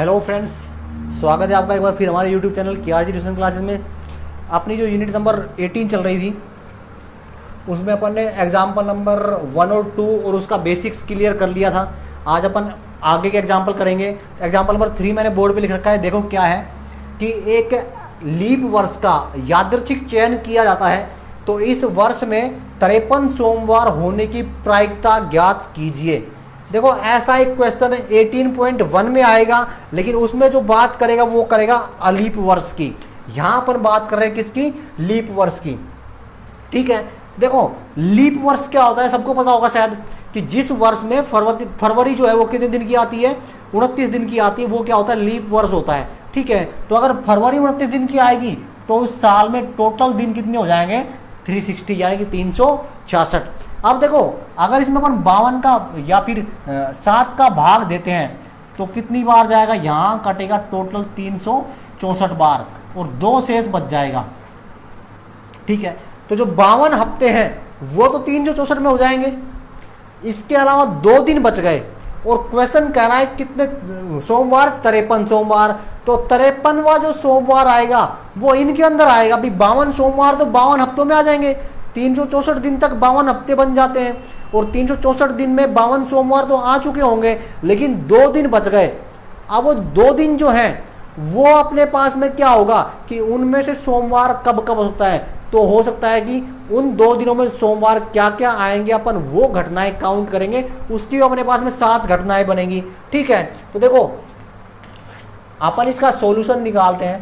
Hello friends, स्वागत है आपका एक बार फिर हमारे YouTube channel KRG tuition classes में। अपनी जो यूनिट नंबर 18 चल रही थी उसमें अपन ने एग्जाम्पल नंबर 1 और 2 और उसका बेसिक्स क्लियर कर लिया था। आज अपन आगे के एग्जाम्पल करेंगे। एग्जाम्पल नंबर 3 मैंने बोर्ड पे लिख रखा है। देखो क्या है कि एक लीप वर्ष का यादृच्छिक चयन किया जाता है, तो इस वर्ष में 53 सोमवार होने की प्रायिकता ज्ञात कीजिए। देखो ऐसा एक क्वेश्चन 18.1 में आएगा, लेकिन उसमें जो बात करेगा वो करेगा अलीप वर्ष की। यहां पर बात कर रहे हैं किसकी? लीप वर्ष की। ठीक है, देखो लीप वर्ष क्या होता है सबको पता होगा शायद, कि जिस वर्ष में फरवरी जो है वो कितने दिन की आती है? 29 दिन की आती है, वो क्या होता है? लीप वर्ष होता है। ठीक है, तो अगर फरवरी 29 दिन की आएगी तो उस साल में टोटल दिन कितने हो जाएंगे? 360 यानी कि 366। अब देखो अगर इसमें अपन 52 का या फिर 7 का भाग देते हैं तो कितनी बार जाएगा? यहां कटेगा टोटल 364 बार और 2 शेष बच जाएगा। ठीक है, तो जो 52 हफ्ते हैं वो तो 364 में हो जाएंगे। इसके अलावा 2 दिन बच गए और क्वेश्चन कह रहा है कितने सोमवार? 53 सोमवार। तो 53वां जो सोमवार आएगा वो इनके अंदर आएगा। अभी 52 सोमवार तो 52 हफ्तों में आ जाएंगे। 364 दिन तक 52 हफ्ते बन जाते हैं और 364 दिन में 52 सोमवार तो आ चुके होंगे, लेकिन 2 दिन बच गए। अब वो 2 दिन जो हैं वो अपने पास में क्या होगा कि उनमें से सोमवार कब कब होता है? तो हो सकता है कि उन 2 दिनों में सोमवार क्या क्या आएंगे, अपन वो घटनाएं काउंट करेंगे, उसकी अपने पास में 7 घटनाएं बनेंगी। ठीक है, तो देखो अपन इसका सॉल्यूशन निकालते हैं।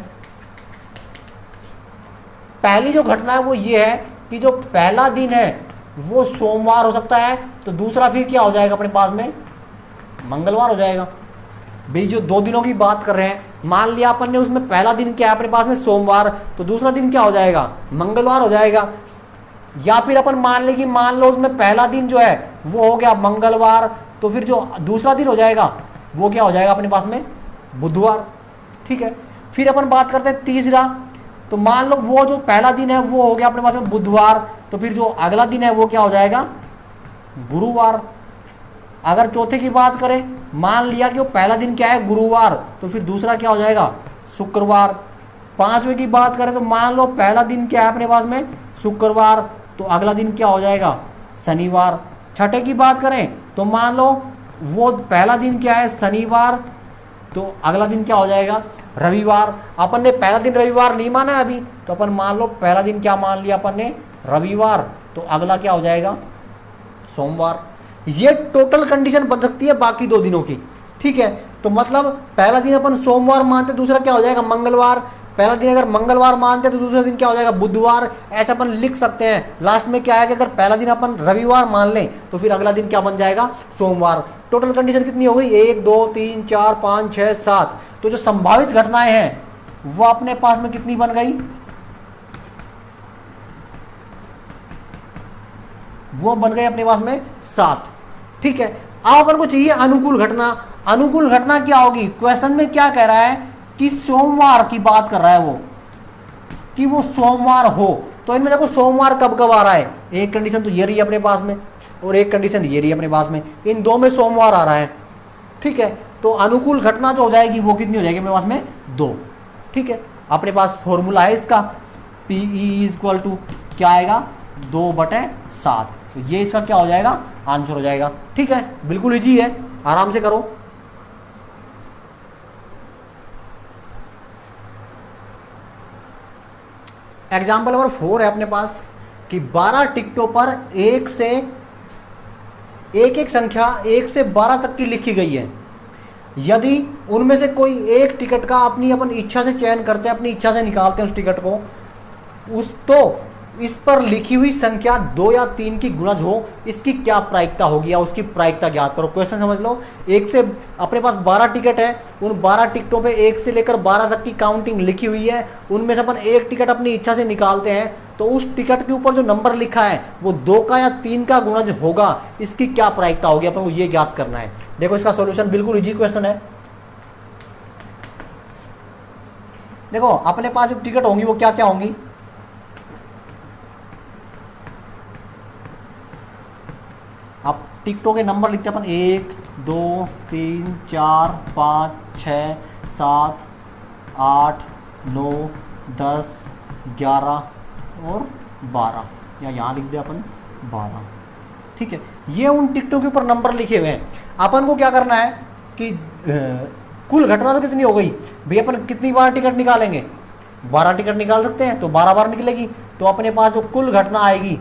पहली जो घटना है वो ये है कि जो पहला दिन है वो सोमवार हो सकता है, तो दूसरा फिर क्या हो जाएगा अपने पास में? मंगलवार हो जाएगा। भाई जो 2 दिनों की बात कर रहे हैं, मान लिया अपन ने उसमें पहला दिन क्या है अपने पास में? सोमवार, तो दूसरा दिन क्या हो जाएगा? मंगलवार हो जाएगा। या फिर अपन मान लो उसमें पहला दिन जो है वो हो गया मंगलवार, तो फिर जो दूसरा दिन हो जाएगा वो क्या हो जाएगा अपने पास में? बुधवार। ठीक है, फिर अपन बात करते हैं तीसरा, तो मान लो वो जो पहला दिन है वो हो गया अपने पास में बुधवार, तो फिर जो अगला दिन है वो क्या हो जाएगा? गुरुवार। अगर चौथे की बात करें, मान लिया कि वो पहला दिन क्या है? गुरुवार, तो फिर दूसरा क्या हो जाएगा? शुक्रवार। पांचवें की बात करें तो मान लो पहला दिन क्या है अपने पास में? शुक्रवार, तो अगला दिन क्या हो जाएगा? शनिवार। छठे की बात करें तो मान लो वो पहला दिन क्या है? शनिवार, तो अगला दिन क्या हो जाएगा? रविवार। अपन ने पहला दिन रविवार नहीं माना है अभी, तो अपन मान लो पहला दिन क्या मान लिया अपन ने? रविवार, तो अगला क्या हो जाएगा? सोमवार। ये टोटल कंडीशन बन सकती है बाकी 2 दिनों की। ठीक है, तो मतलब पहला दिन अपन सोमवार मानते, दूसरा क्या हो जाएगा? मंगलवार। पहला दिन अगर मंगलवार मानते तो दूसरा दिन क्या हो जाएगा? बुधवार। ऐसा अपन लिख सकते हैं। लास्ट में क्या है कि अगर पहला दिन अपन रविवार मान लें तो फिर अगला दिन क्या बन जाएगा? सोमवार। टोटल कंडीशन कितनी हो गई? 1 2 3 4 5 6 7। तो जो संभावित घटनाएं हैं वो अपने पास में कितनी बन गई? वो बन गई अपने पास में 7। ठीक है, अब अपन को चाहिए अनुकूल घटना। अनुकूल घटना क्या होगी? क्वेश्चन में क्या कह रहा है कि सोमवार की बात कर रहा है वो, कि वो सोमवार हो। तो इनमें देखो सोमवार कब कब आ रहा है? एक कंडीशन तो ये रही अपने पास में और एक कंडीशन ये रही अपने पास में। इन 2 में सोमवार आ रहा है। ठीक है, तो अनुकूल घटना जो हो जाएगी वो कितनी हो जाएगी अपने पास में? 2। ठीक है, अपने पास फॉर्मूला है इसका, PE = क्या आएगा? 2/7। तो ये इसका क्या हो जाएगा? आंसर हो जाएगा। ठीक है, बिल्कुल इजी है, आराम से करो। एग्जाम्पल नंबर 4 है अपने पास कि 12 टिकटों पर एक संख्या 1 से 12 तक की लिखी गई है। यदि उनमें से कोई एक टिकट का अपन इच्छा से चयन करते हैं, अपनी इच्छा से निकालते हैं उस टिकट को, तो इस पर लिखी हुई संख्या 2 या 3 की गुणज हो, इसकी क्या प्रायिकता होगी या उसकी प्रायिकता ज्ञात करो। क्वेश्चन समझ लो। एक से अपने पास 12 टिकट है, उन 12 टिकटों पे 1 से लेकर 12 तक की काउंटिंग लिखी हुई है। उनमें से अपन एक टिकट अपनी इच्छा से निकालते हैं, तो उस टिकट के ऊपर जो नंबर लिखा है वो 2 का या 3 का गुणज होगा, इसकी क्या प्रायिकता होगी, अपन को ये ज्ञात करना है। देखो इसका सोल्यूशन बिल्कुल इजी क्वेश्चन है। देखो अपने पास जो टिकट होंगी वो क्या क्या होंगी? अब टिकटों के नंबर लिखते हैं अपन 1 2 3 4 5 6 7 8 9 10 11 और 12, या यहाँ लिख दिया अपन 12। ठीक है, ये उन टिकटों के ऊपर नंबर लिखे हुए हैं। अपन को क्या करना है कि कुल घटना तो कितनी हो गई भाई, अपन कितनी बार टिकट निकालेंगे, 12 टिकट निकाल सकते हैं, तो 12 बार निकलेगी। तो अपने पास जो कुल घटना आएगी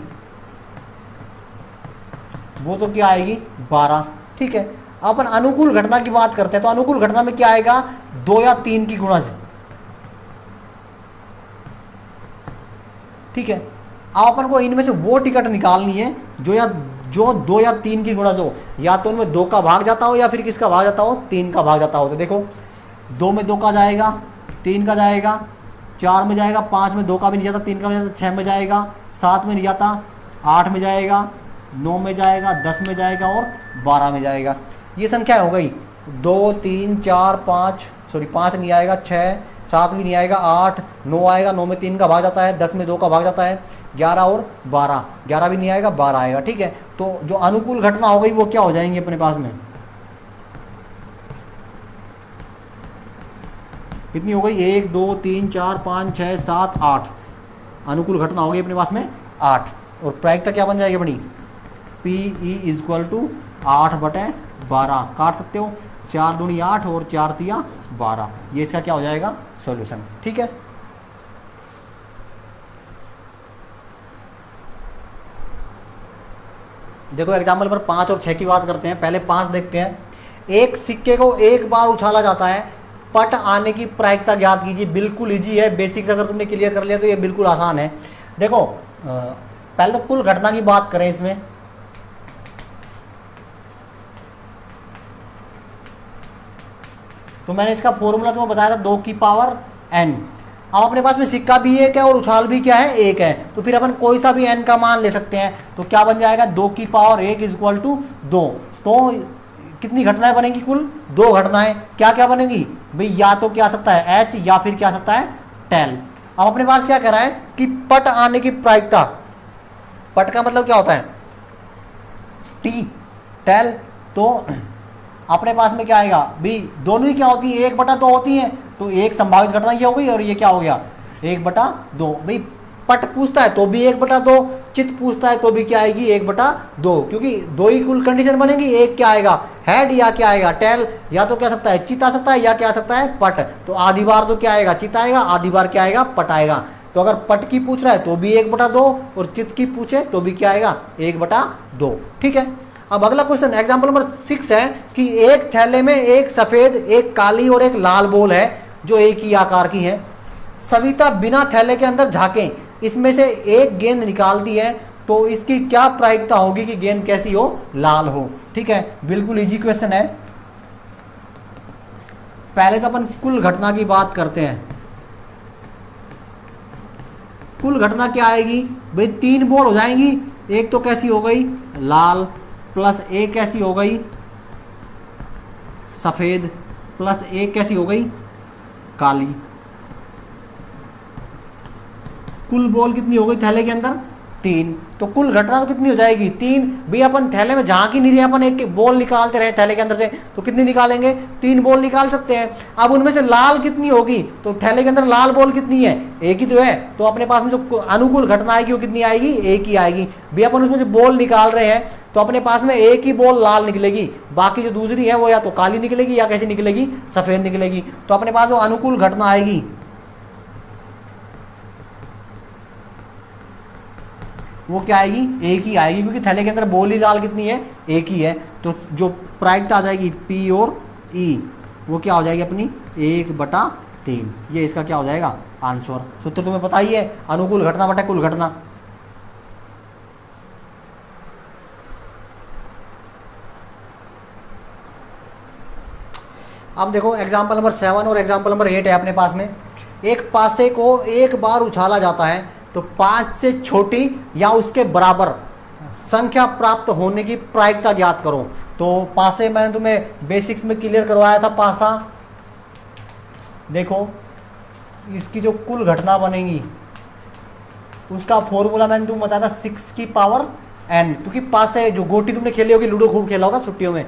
वो तो क्या आएगी, 12। ठीक है, अपन अनुकूल घटना की बात करते हैं, तो अनुकूल घटना में क्या आएगा, 2 या 3 की गुणज। ठीक है, अब अपन को इनमें से वो टिकट निकालनी है जो 2 या 3 की गुणज हो, या तो उनमें 2 का भाग जाता हो या फिर किसका भाग जाता हो, 3 का भाग जाता हो। तो देखो 2 में 2 का जाएगा, 3 का जाएगा, 4 में जाएगा, 5 में 2 का भी नहीं जाता, 3 का भी नहीं जाता, 6 में जाएगा, 7 में नहीं जाता, 8 में जाएगा, 9 में जाएगा, 10 में जाएगा और 12 में जाएगा। ये संख्या हो गई 2 3 4 5, सॉरी 5 नहीं आएगा, 6 7 भी नहीं आएगा, 8 9 आएगा, 9 में 3 का भाग जाता है, 10 में 2 का भाग जाता है, 11 और 12, 11 भी नहीं आएगा, 12 आएगा। ठीक है, तो जो अनुकूल घटना हो गई वो क्या हो जाएंगी अपने पास में, कितनी हो गई, 1 2 3 4 5 6 7 8, अनुकूल घटना हो गई अपने पास में 8। और प्रायिकता क्या बन जाएगी अपनी, PE इक्वल टू 8/12, काट सकते हो, 4 दूनी 8 और 4 तिया 12, ये इसका क्या हो जाएगा, सॉल्यूशन। ठीक है, देखो एग्जाम्पल नंबर 5 और 6 की बात करते हैं। पहले 5 देखते हैं। एक सिक्के को एक बार उछाला जाता है, पट आने की प्रायिकता ज्ञात कीजिए। बिल्कुल इजी है, बेसिक्स अगर तुमने क्लियर कर लिया तो ये बिल्कुल आसान है। देखो पहले तो कुल घटना की बात करें इसमें, तो मैंने इसका फॉर्मूला तुम्हें बताया था 2 की पावर n। अब अपने पास में सिक्का भी एक है और उछाल भी क्या है, एक है, तो फिर अपन कोई सा भी n का मान ले सकते हैं। तो क्या बन जाएगा, 2 की पावर 1 इक्वल टू 2। तो कितनी घटनाएं बनेंगी, कुल 2 घटनाएं। क्या क्या बनेंगी भाई, या तो क्या आ सकता है h, या फिर क्या आ सकता है टेल। अब अपने पास क्या करा है कि पट आने की प्रायिकता, पट का मतलब क्या होता है, टी, टेल। तो अपने पास में क्या आएगा भाई, दोनों ही क्या होती है, 1/2 होती है। तो एक संभावित घटना ये हो गई और ये क्या हो गया, 1/2। भाई पट पूछता है तो भी 1/2, चित पूछता है तो भी क्या आएगी, 1/2, क्योंकि 2 ही कुल कंडीशन बनेगी। एक क्या आएगा, हेड, या क्या आएगा टेल, या तो क्या सकता है चित आ सकता है, या क्या आ सकता है पट। तो आधी बार तो क्या आएगा, चित आएगा, आधी बार क्या आएगा, पट आएगा। तो अगर पट की पूछ रहा है तो भी 1/2 और चित की पूछे तो भी क्या आएगा, 1/2। ठीक है, अब अगला क्वेश्चन एग्जांपल नंबर 6 है कि एक थैले में एक सफेद, एक काली और एक लाल बॉल है जो एक ही आकार की है। सविता बिना थैले के अंदर झांके इसमें से एक गेंद निकालती है, तो इसकी क्या प्रायिकता होगी कि गेंद कैसी हो, लाल हो। ठीक है, बिल्कुल इजी क्वेश्चन है। पहले तो अपन कुल घटना की बात करते हैं। कुल घटना क्या आएगी भाई, 3 बॉल हो जाएंगी, एक तो कैसी हो गई लाल, प्लस एक कैसी हो गई सफेद, प्लस एक कैसी हो गई काली। कुल बॉल कितनी हो गई थैले के अंदर, 3। तो कुल घटना तो कितनी हो जाएगी, 3। भाई अपन थैले में झांक ही नहीं रहे, अपन एक बॉल निकालते रहे थैले के अंदर से, तो कितनी निकालेंगे, 3 बॉल निकाल सकते हैं। अब उनमें से लाल कितनी होगी, तो थैले के अंदर लाल बॉल कितनी है, एक ही तो है। तो अपने पास में जो अनुकूल घटना आएगी वो कितनी आएगी, एक ही आएगी। भाई अपन उसमें से बॉल निकाल रहे हैं तो अपने पास में एक ही बॉल लाल निकलेगी, बाकी जो दूसरी है वो या तो काली निकलेगी या कैसी निकलेगी, सफेद निकलेगी। तो अपने पास जो अनुकूल घटना आएगी वो क्या आएगी, एक ही आएगी, क्योंकि थैले के अंदर बॉल ही लाल कितनी है, एक ही है। तो जो प्रायिकता आ जाएगी P और E वो क्या हो जाएगी अपनी 1/3। ये इसका क्या हो जाएगा आंसर। सूत्र तुम्हें पता ही है, अनुकूल घटना बटा कुल घटना। अब देखो एग्जाम्पल नंबर 7 और एग्जाम्पल नंबर 8 है अपने पास में। एक पासे को एक बार उछाला जाता है तो 5 से छोटी या उसके बराबर संख्या प्राप्त होने की प्रायिकता ज्ञात करो। तो पासे मैंने तुम्हें बेसिक्स में क्लियर करवाया था। पासा देखो, इसकी जो कुल घटना बनेगी उसका फॉर्मूला मैंने तुम्हें बताया था 6 की पावर n, क्योंकि पासे जो गोटी तुमने खेली होगी, लूडो खूब खेला होगा छुट्टियों में,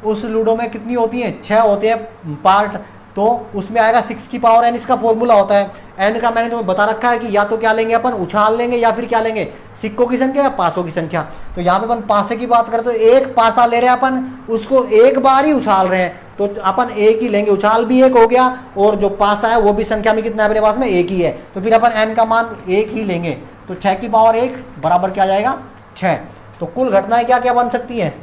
उस लूडो में कितनी होती हैं, 6 होते हैं पार्ट, तो उसमें आएगा 6 की पावर n, इसका फॉर्मूला होता है। n का मैंने तुम्हें बता रखा है कि या तो क्या लेंगे अपन, उछाल लेंगे, या फिर क्या लेंगे, सिक्कों की संख्या या पासों की संख्या। तो यहाँ पे अपन पासे की बात करें तो एक पासा ले रहे हैं अपन, उसको एक बार ही उछाल रहे हैं, तो अपन एक ही लेंगे, उछाल भी एक हो गया और जो पासा है वो भी संख्या में कितना है अपने पास में, एक ही है, तो फिर अपन n का मान एक ही लेंगे। तो 6 की पावर 1 बराबर क्या आ जाएगा, 6। तो कुल घटनाएं क्या क्या बन सकती हैं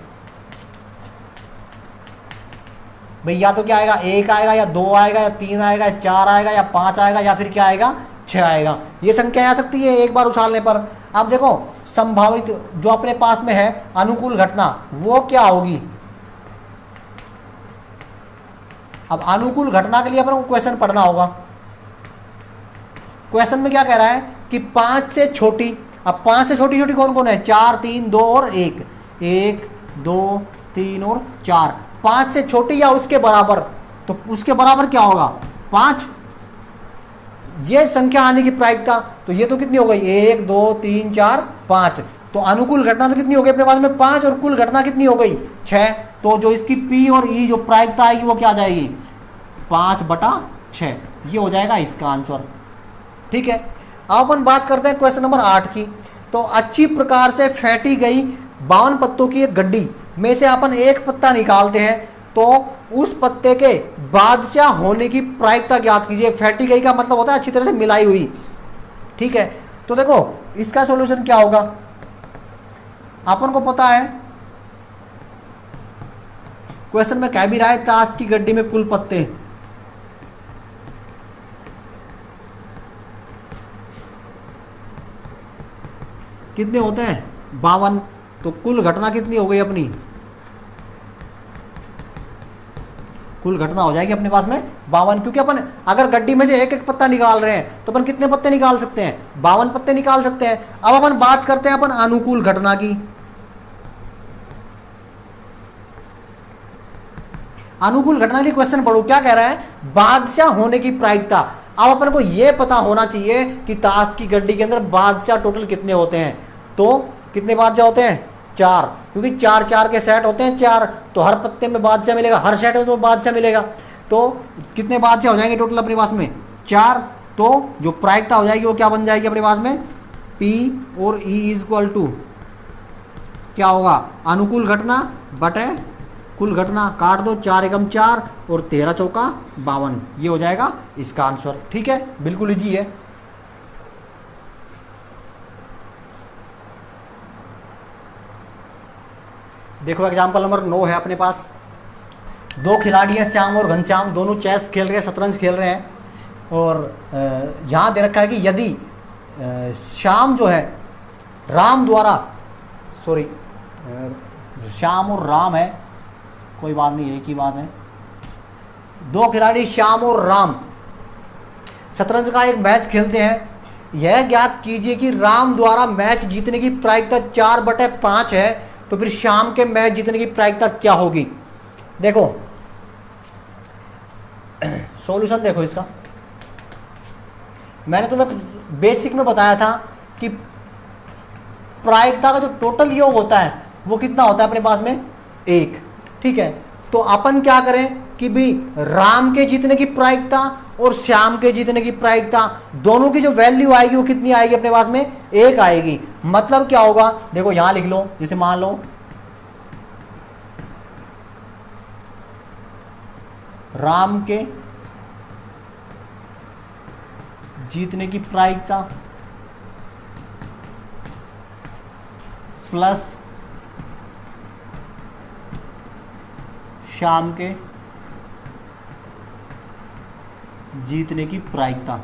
भाई, या तो क्या आएगा, 1 आएगा, या 2 आएगा, या 3 आएगा, या 4 आएगा, या 5 आएगा, या फिर क्या आएगा, 6 आएगा। ये संख्या आ सकती है एक बार उछालने पर। अब देखो संभावित जो अपने पास में है अनुकूल घटना वो क्या होगी। अब अनुकूल घटना के लिए अपन को क्वेश्चन पढ़ना होगा। क्वेश्चन में क्या कह रहा है कि 5 से छोटी, अब 5 से छोटी छोटी कौन कौन है, 4, 3, 2 और 1, 1, 2, 3 और 4। 5 से छोटी या उसके बराबर, तो उसके बराबर क्या होगा, 5। ये संख्या आने की प्रायिकता, तो ये तो कितनी हो गई, 1, 2, 3, 4, 5। तो अनुकूल घटना तो कितनी हो गई अपने पास में, 5, और कुल घटना कितनी हो गई, 6। तो जो इसकी P और E जो प्रायिकता आएगी वो क्या आ जाएगी, 5/6। ये हो जाएगा इसका आंसर। ठीक है, अब अपन बात करते हैं क्वेश्चन नंबर 8 की। तो अच्छी प्रकार से फेंटी गई 52 पत्तों की एक गड्डी में से अपन एक पत्ता निकालते हैं, तो उस पत्ते के बादशाह होने की प्रायिकता ज्ञात कीजिए। फेंटी गई का मतलब होता है अच्छी तरह से मिलाई हुई। ठीक है, तो देखो इसका सॉल्यूशन क्या होगा, अपन को पता है क्वेश्चन में कह भी रहा है ताश की गड्डी में कुल पत्ते, कितने होते हैं, 52। तो कुल घटना कितनी हो गई अपनी, कुल घटना हो जाएगी अपने पास में 52, क्योंकि अपन अगर गड्डी में से एक एक पत्ता निकाल रहे हैं तो अपन कितने पत्ते निकाल सकते हैं, 52 पत्ते निकाल सकते हैं। अब अपन बात करते हैं अपन अनुकूल घटना की। अनुकूल घटना के क्वेश्चन पढ़ो, क्या कह रहा है, बादशाह होने की प्रायिकता। अब अपन को यह पता होना चाहिए कि ताश की गड्डी के अंदर बादशाह टोटल कितने होते हैं। तो कितने बादशाह होते हैं, 4, क्योंकि 4 4 के सेट होते हैं 4, तो हर पत्ते में बादशाह मिलेगा, हर सेट में तो बादशाह मिलेगा। तो कितने बादशाह हो जाएंगे टोटल अपने पास में, 4। तो जो प्रायिकता हो जाएगी वो क्या बन जाएगी अपने पास में, P और E इक्वल टू क्या होगा, अनुकूल घटना बटे कुल घटना, काट दो, 4 एकम 4 और 13 चौका 52। ये हो जाएगा इसका आंसर। ठीक है, बिल्कुल इजी है। देखो एग्जाम्पल नंबर 9 है अपने पास। 2 खिलाड़ी हैं श्याम और घनश्याम, दोनों चेस खेल रहे हैं, शतरंज खेल रहे हैं, और यहाँ दे रखा है कि यदि श्याम जो है राम द्वारा, सॉरी श्याम और राम है, कोई बात नहीं, एक ही बात है। 2 खिलाड़ी श्याम और राम शतरंज का एक मैच खेलते हैं। यह ज्ञात कीजिए कि राम द्वारा मैच जीतने की प्रायिकता 4/5 है, तो फिर श्याम के मैच जीतने की प्रायिकता क्या होगी। देखो सॉल्यूशन देखो इसका, मैंने तुम्हें बेसिक में बताया था कि प्रायिकता का जो टोटल योग होता है वो कितना होता है अपने पास में, 1। ठीक है, तो अपन क्या करें कि भी राम के जीतने की प्रायिकता और श्याम के जीतने की प्रायिकता दोनों की जो वैल्यू आएगी वो कितनी आएगी अपने पास में, 1 आएगी। मतलब क्या होगा, देखो यहां लिख लो, जैसे मान लो राम के जीतने की प्रायिकता प्लस श्याम के जीतने की प्रायिकता,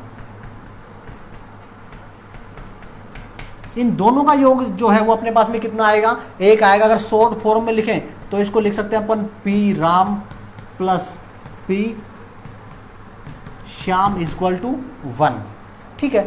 इन दोनों का योग जो है वो अपने पास में कितना आएगा, 1 आएगा। अगर शॉर्ट फॉर्म में लिखें तो इसको लिख सकते हैं अपन P Ram plus P Shyam equal to 1। ठीक है,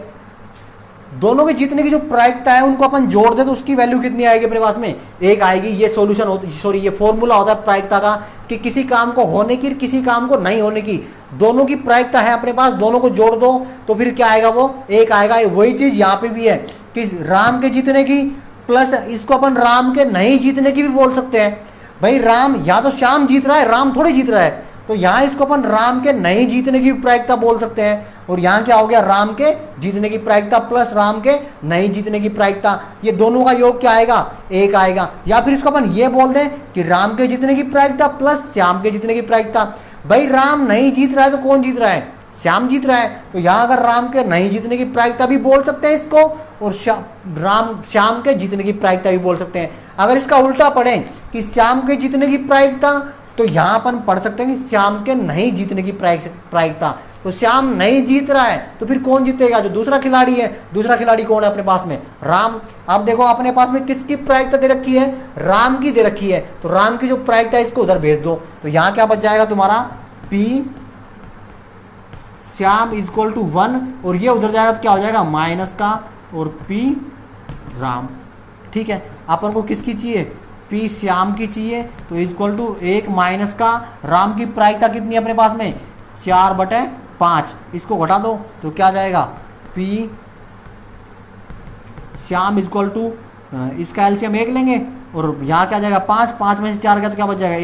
दोनों के जीतने की जो प्रायिकता है उनको अपन जोड़ दे तो उसकी वैल्यू कितनी आएगी अपने पास में, 1 आएगी। ये सॉल्यूशन होता, सॉरी ये फॉर्मूला होता है प्रायिकता का, कि किसी काम को होने की किसी काम को नहीं होने की दोनों की प्रायिकता है अपने पास, दोनों को जोड़ दो तो फिर क्या आएगा, वो 1 आएगा। वही चीज यहाँ पे भी है कि राम के जीतने की प्लस इसको अपन राम के नहीं जीतने की भी बोल सकते हैं। भाई राम, या तो श्याम जीत रहा है, राम थोड़ी जीत रहा है, तो यहाँ इसको अपन राम के नहीं जीतने की प्रायिकता बोल सकते हैं। और यहाँ क्या हो गया, राम के जीतने की प्रायिकता प्लस राम के नहीं जीतने की प्रायिकता, ये दोनों का योग क्या आएगा, 1 आएगा। या फिर इसको अपन ये बोल दें कि राम के जीतने की प्रायिकता प्लस श्याम के जीतने की प्रायिकता। भाई राम नहीं जीत रहा है तो कौन जीत रहा है, श्याम जीत रहा है, तो यहाँ अगर राम के नहीं जीतने की प्रायिकता भी बोल सकते हैं इसको, और श्याम के जीतने की प्रायिकता भी बोल सकते हैं। अगर इसका उल्टा पढ़े कि श्याम के जीतने की प्रायिकता, तो यहाँ अपन पढ़ सकते हैं कि श्याम के नहीं जीतने की प्रायिकता। तो श्याम नहीं जीत रहा है तो फिर कौन जीतेगा, जो दूसरा खिलाड़ी है। दूसरा खिलाड़ी कौन है अपने पास में, राम। अब देखो अपने पास में किसकी प्रायिकता दे रखी है, राम की दे रखी है, तो राम की जो प्रायिकता है इसको उधर भेज दो। तो यहाँ क्या बच जाएगा तुम्हारा, P श्याम इजक्वल टू 1, और ये उधर जाएगा तो क्या हो जाएगा माइनस का, और P राम। ठीक है, अपन को किसकी चाहिए, P श्याम की चाहिए, तो इजक्वल टू 1 माइनस का राम की प्रायिकता कितनी है अपने पास में, 4/5। इसको घटा दो तो क्या जाएगा, P श्याम इजक्वल टू, इसका एलसीएम 1 लेंगे, और यहाँ क्या जाएगा 5, 5 में से 4 गया तो क्या बच जाएगा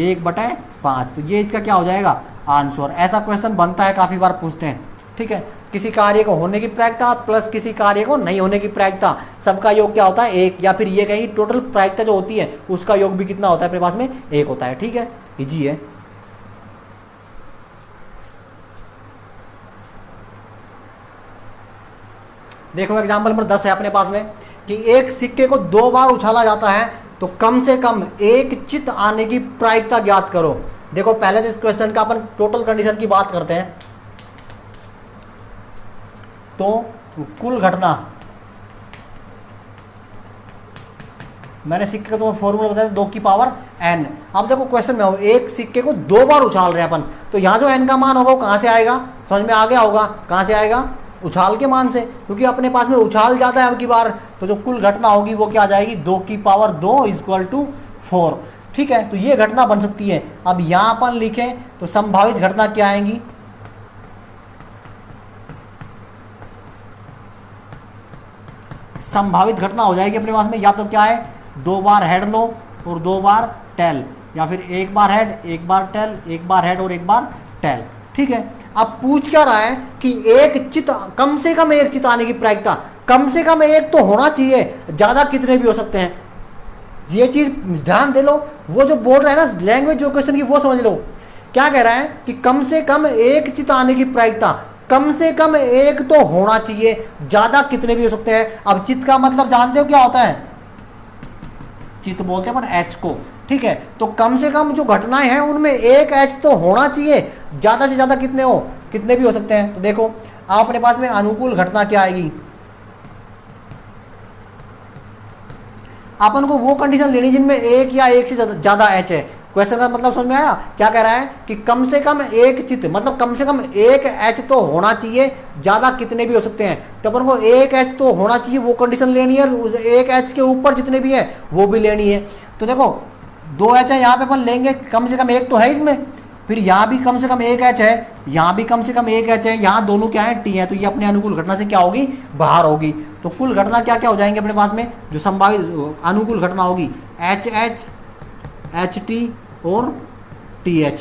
1/5। तो ये इसका क्या हो जाएगा आंसर। ऐसा क्वेश्चन बनता है, काफ़ी बार पूछते हैं। ठीक है, किसी कार्य को होने की प्रायिकता प्लस किसी कार्य को नहीं होने की प्रायिकता, सबका योग क्या होता है 1, या फिर ये कहेंगे टोटल प्रायिकता जो होती है उसका योग भी कितना होता है अपने पास में, 1 होता है। ठीक है, इजी है। देखो एग्जाम्पल नंबर 10 है अपने पास में कि एक सिक्के को 2 बार उछाला जाता है तो कम से कम 1 चित आने की प्रायिकता ज्ञात करो। देखो पहले तो इस क्वेश्चन का अपन टोटल कंडीशन की बात करते हैं, तो कुल घटना, मैंने सिक्के का तुम्हें फॉर्मूला बताया 2 की पावर n। अब देखो क्वेश्चन में हो, एक सिक्के को 2 बार उछाल रहे हैं अपन, तो यहाँ जो n का मान होगा वो कहाँ से आएगा, समझ में आ गया होगा, कहाँ से आएगा, उछाल के मान से, क्योंकि अपने पास में उछाल जाता है अब की बार, तो जो कुल घटना होगी वो क्या आ जाएगी 2 की पावर 2 इक्वल टू 4। ठीक है, तो ये घटना बन सकती है। अब यहाँ अपन लिखें तो संभावित घटना क्या आएंगी, संभावित घटना हो जाएगी अपने पास में या तो क्या है 2 बार हेड लो और 2 बार टेल, या फिर 1 बार हेड 1 बार टेल, 1 बार हेड और 1 बार टेल। ठीक है, अब पूछ क्या रहा है कि एक चित, कम से कम 1 चित आने की प्रायिकता, कम से कम 1 तो होना चाहिए, ज्यादा कितने भी हो सकते हैं। ये चीज ध्यान दे लो, वो जो बोल रहा है ना लैंग्वेज जो क्वेश्चन की वो समझ लो। क्या कह रहा है कि कम से कम 1 चित आने की प्रायिकता, कम से कम 1 तो होना चाहिए, ज्यादा कितने भी हो सकते हैं। अब चित का मतलब जानते हो क्या होता है, चित बोलते हैं अपन एच को। ठीक है, तो कम से कम जो घटनाएं हैं उनमें 1 एच तो होना चाहिए, ज्यादा से ज्यादा कितने हो, कितने भी हो सकते हैं। तो देखो अपने पास में अनुकूल घटना क्या आएगी, अपन को वो कंडीशन लेनी जिनमें 1 या 1 से ज्यादा एच है। क्वेश्चन का मतलब समझ में आया, क्या कह रहा है कि कम से कम 1 चित, मतलब कम से कम 1 एच तो होना चाहिए, ज्यादा कितने भी हो सकते हैं। तो अपन को 1 एच तो होना चाहिए, वो कंडीशन लेनी है, और 1 एच के ऊपर जितने भी है वो भी लेनी है। तो देखो 2 एच है, यहाँ पे अपन लेंगे कम से कम 1 तो है इसमें, फिर यहाँ भी कम से कम 1 एच है, यहाँ भी कम से कम 1 एच है, यहाँ दोनों क्या है टी है, तो ये अपने अनुकूल घटना से क्या होगी, बाहर होगी। तो कुल घटना क्या क्या हो जाएंगे अपने पास में, जो संभावित अनुकूल घटना होगी एच एच, एच टी और टी एच।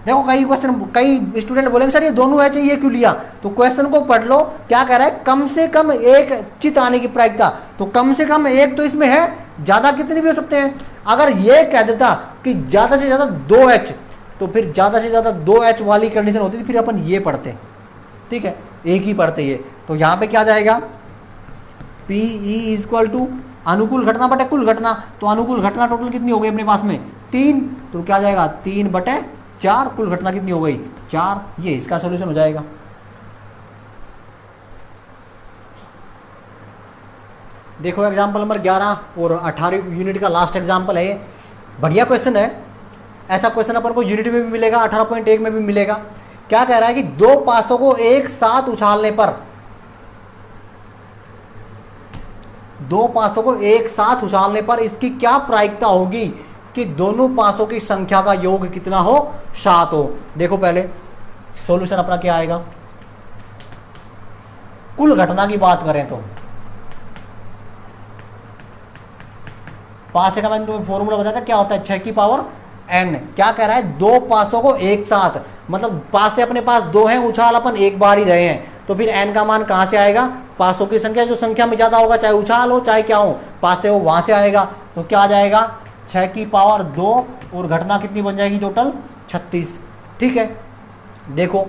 देखो कई स्टूडेंट बोलेंगे सर ये दोनों एच है ये क्यों लिया, तो क्वेश्चन को पढ़ लो, क्या कह रहा है कम से कम 1 चित आने की प्रायिकता, तो कम से कम 1 तो इसमें है, ज्यादा कितने भी हो सकते हैं। अगर ये कह देता कि ज्यादा से ज्यादा 2 एच, तो फिर ज्यादा से ज्यादा 2 एच वाली कंडीशन होती थी, फिर अपन ये पढ़ते। ठीक है, एक ही पढ़ते ये, तो यहाँ पे क्या जाएगा पी ई इक्वल टू अनुकूल घटना बटे कुल घटना, तो अनुकूल घटना टोटल कितनी हो गई अपने पास में 3, तो क्या जाएगा 3/4, कुल घटना कितनी हो गई 4, ये इसका सॉल्यूशन हो जाएगा। देखो एग्जांपल नंबर 11 और 18 यूनिट का लास्ट एग्जांपल है ये, बढ़िया क्वेश्चन है। ऐसा क्वेश्चन अपन को यूनिट में भी मिलेगा, 18.1 में भी मिलेगा। क्या कह रहा है कि 2 पासों को एक साथ उछालने पर, 2 पासों को एक साथ उछालने पर इसकी क्या प्रायिकता होगी कि दोनों पासों की संख्या का योग कितना हो, 7 हो। देखो पहले सॉल्यूशन अपना क्या आएगा, कुल घटना की बात करें तो पासे का मैंने तुम्हें फॉर्मूला बताया था, क्या होता है 6 की पावर n। क्या कह रहा है, दो पासों को एक साथ, मतलब पासे अपने पास दो हैं, उछाल अपन एक बार ही रहे हैं, तो फिर n का मान कहां से आएगा, पासों की संख्या जो संख्या में ज्यादा होगा, चाहे उछाल हो चाहे क्या हो, पासे हो, वहां से आएगा। तो क्या आ जाएगा 6 की पावर 2 और घटना कितनी बन जाएगी टोटल 36। ठीक है, देखो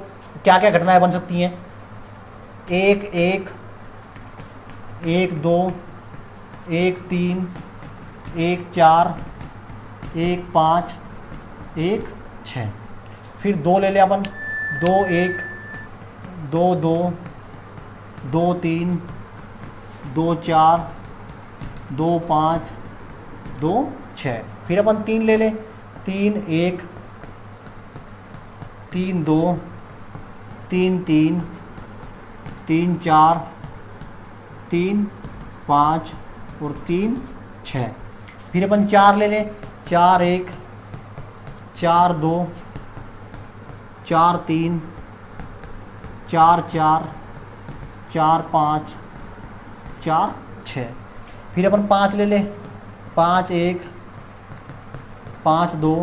क्या क्या घटनाएं बन सकती हैं, 1 1 1 2 1 3 1 4 1 5 1 6, फिर 2 ले ले अपन, 2 1 2 2 2 3 2 4 2 5 2 6, फिर अपन 3 ले ले, 3 1 3 2 3 3 3 4 3 5 और 3 6, फिर अपन 4 ले ले, 4 1 4 2 4 3 4 4 4 5 4 6, फिर अपन 5 ले ले, 5 1 5 2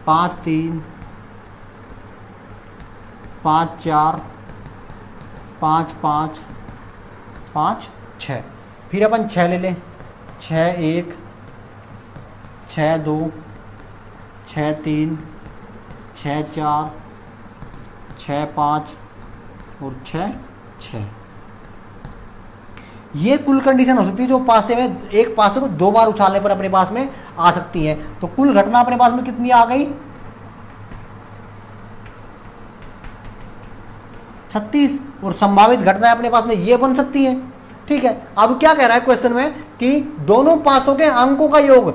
5 3 5 4 5 5 5 6, फिर अपन 6 ले ले, 6 1 6 2 6 3 6 4 6 5 और 6 6। ये कुल कंडीशन हो सकती है जो पासे में, एक पासे को दो बार उछालने पर अपने पास में आ सकती है। तो कुल घटना अपने पास में कितनी आ गई 36, और संभावित घटनाएं अपने पास में ये बन सकती है। ठीक है, अब क्या कह रहा है क्वेश्चन में कि दोनों पासों के अंकों का योग,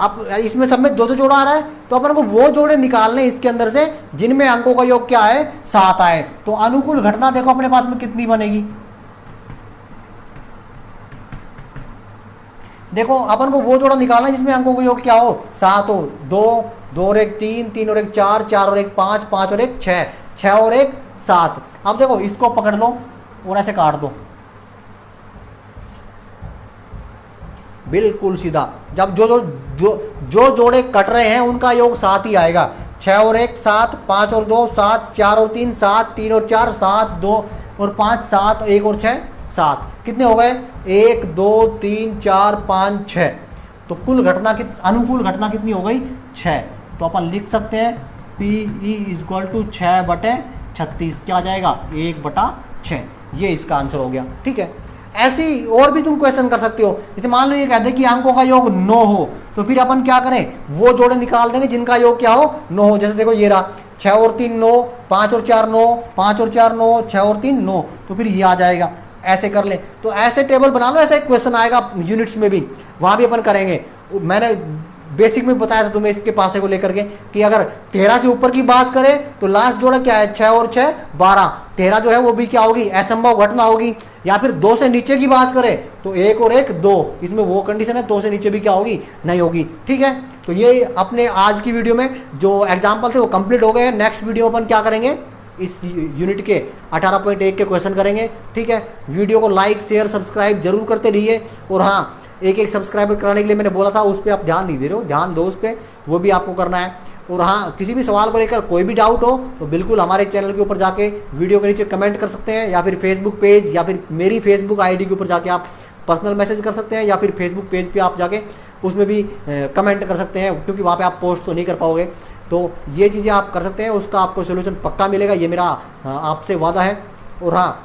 अब इसमें सब में दो दो जोड़ा आ रहा है, तो अपन को वो जोड़े निकालने इसके अंदर से जिनमें अंकों का योग क्या है 7 आए। तो अनुकूल घटना देखो अपने पास में कितनी बनेगी, देखो अपन को वो जोड़ा निकालना है जिसमें अंकों का योग क्या हो 7 हो, 2 2 और 1 3 3 और 1 4 4 और 1 5 5 और 1 6 6 और 1 7। अब देखो इसको पकड़ लो और ऐसे काट दो, बिल्कुल सीधा। जब जो जोड़े कट रहे हैं उनका योग 7 ही आएगा। 6 और 1 7, 5 और 2 7, 4 और 3 7, 3 और 4 7, 2 और 5 7, 1 और 6 7, कितने हो गए 1 2 3 4 5 6। तो कुल घटना की अनुकूल घटना कितनी हो गई 6। तो अपन लिख सकते हैं PE = 6/36, क्या आ जाएगा 1/6। ये इसका आंसर हो गया। ठीक है, ऐसी और भी तुम क्वेश्चन कर सकते हो। जैसे मान लो ये कहते हैं कि अंकों का योग 9 हो, तो फिर अपन क्या करें, वो जोड़े निकाल देंगे जिनका योग क्या हो 9 हो। जैसे देखो ये रहा 6 और 3 9, 5 और 4 9, 5 और 4 9, 6 और 3 9, तो फिर ये आ जाएगा। ऐसे कर ले, तो ऐसे टेबल बना लो, ऐसा एक क्वेश्चन आएगा यूनिट्स में भी, वहां भी अपन करेंगे। मैंने बेसिक में बताया था तुम्हें इसके पासे को लेकर के कि अगर 13 से ऊपर की बात करें तो लास्ट जोड़ा क्या है 6 और 6 12, 13 जो है वो भी क्या होगी असंभव घटना होगी। या फिर 2 से नीचे की बात करें तो 1 और 1 2, इसमें वो कंडीशन है 2 से नीचे भी क्या होगी नहीं होगी। ठीक है, तो ये अपने आज की वीडियो में जो एग्जाम्पल थे वो कंप्लीट हो गए। नेक्स्ट वीडियो अपन क्या करेंगे, इस यूनिट के 18.1 के क्वेश्चन करेंगे। ठीक है, वीडियो को लाइक शेयर सब्सक्राइब जरूर करते रहिए। और हाँ, एक सब्सक्राइबर कराने के लिए मैंने बोला था, उस पर आप ध्यान नहीं दे रहे हो, ध्यान दो उस पर, वो भी आपको करना है। और हाँ, किसी भी सवाल को लेकर कोई भी डाउट हो तो बिल्कुल हमारे चैनल के ऊपर जाके वीडियो के नीचे कमेंट कर सकते हैं, या फिर फेसबुक पेज या फिर मेरी फेसबुक आईडी के ऊपर जाके आप पर्सनल मैसेज कर सकते हैं, या फिर फेसबुक पेज पे आप जाके उसमें भी कमेंट कर सकते हैं, क्योंकि वहाँ पे आप पोस्ट तो नहीं कर पाओगे। तो ये चीज़ें आप कर सकते हैं, उसका आपको सोल्यूशन पक्का मिलेगा, ये मेरा आपसे वादा है। और हाँ,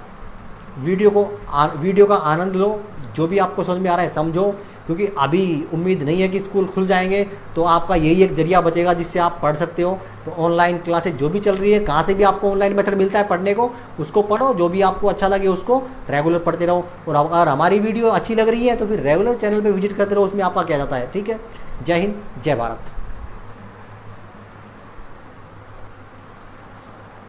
वीडियो का आनंद लो, जो भी आपको समझ में आ रहा है समझो, क्योंकि अभी उम्मीद नहीं है कि स्कूल खुल जाएंगे, तो आपका यही एक जरिया बचेगा जिससे आप पढ़ सकते हो। तो ऑनलाइन क्लासेज जो भी चल रही है, कहाँ से भी आपको ऑनलाइन मेथड मिलता है पढ़ने को, उसको पढ़ो, जो भी आपको अच्छा लगे उसको रेगुलर पढ़ते रहो। और अगर हमारी वीडियो अच्छी लग रही है तो फिर रेगुलर चैनल पर विजिट करते रहो, उसमें आपका क्या जाता है। ठीक है, जय हिंद जय भारत।